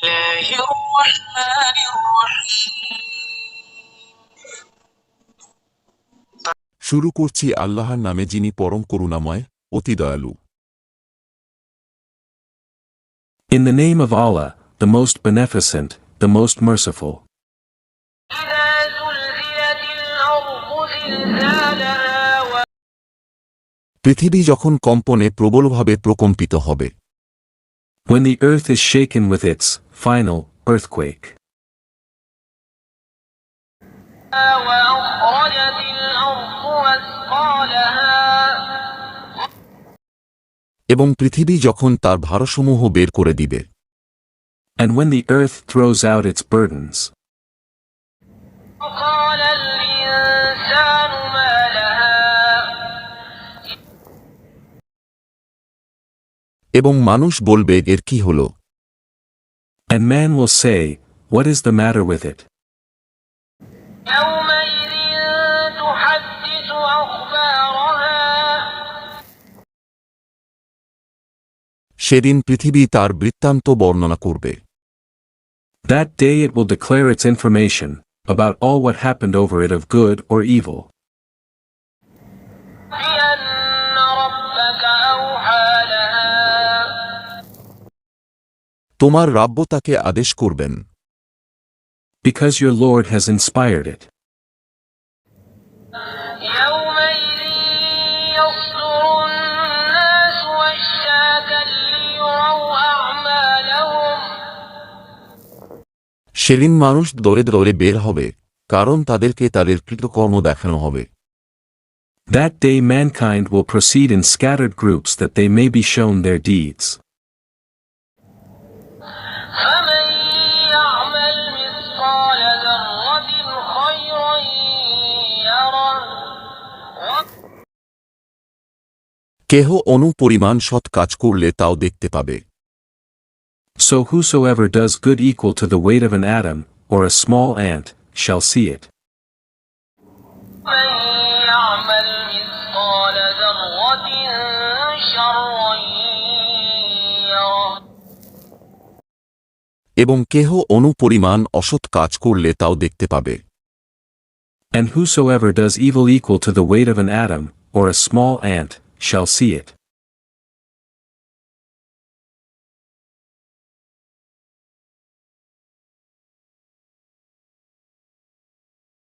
الله الرحمن الرحيم শুরু করছি আল্লাহর নামে যিনি পরম করুণাময় অতি দয়ালু। In the name of Allah, the most beneficent, the most merciful. إذا زلزلت الأرض زلزالها পৃথিবী যখন কম্পনে প্রবলভাবে প্রকম্পিত হবে, When the earth is shaken with its final earthquake. وأخرجت الأرض أثقالها এবং পৃথিবী যখন তার ভারসমূহ বের করে দিবে, And when the earth throws out its burdens. وقال الإنسان ما لها এবং মানুষ বলবে এর কি হল, And man will say, What is the matter with it? يومئذ تحدث أخبارها সেদিন পৃথিবী তার বৃত্তান্ত বর্ণনা করবে। That day it will declare its information, about all what happened over it of good or evil. بأن ربك أوحى لها তোমার রাব্ব তাকে আদেশ করবেন, Because your Lord has inspired it. يومئذ يصدر الناس أشتاتا ليروا أعمالهم সেদিন মানুষ দরে দরে বের হবে, কারণ তাদেরকে তাদের কৃতকর্ম দেখানো হবে। That day mankind will proceed in scattered groups that they may be shown their deeds. فمن يعمل مثقال ذرة خيرا يره কেহ অনুপরিমাণ সৎ কাজ করলে তাও দেখতে পাবে। So whosoever does good equal to the weight of an atom, or a small ant, shall see it. ومن يعمل مثقال ذرة شرا يره এবং কেহ অনুপরিমাণ অসৎ কাজ করলে তাও দেখতে পাবে। And whosoever does evil equal to the weight of an atom, or a small ant, shall see it.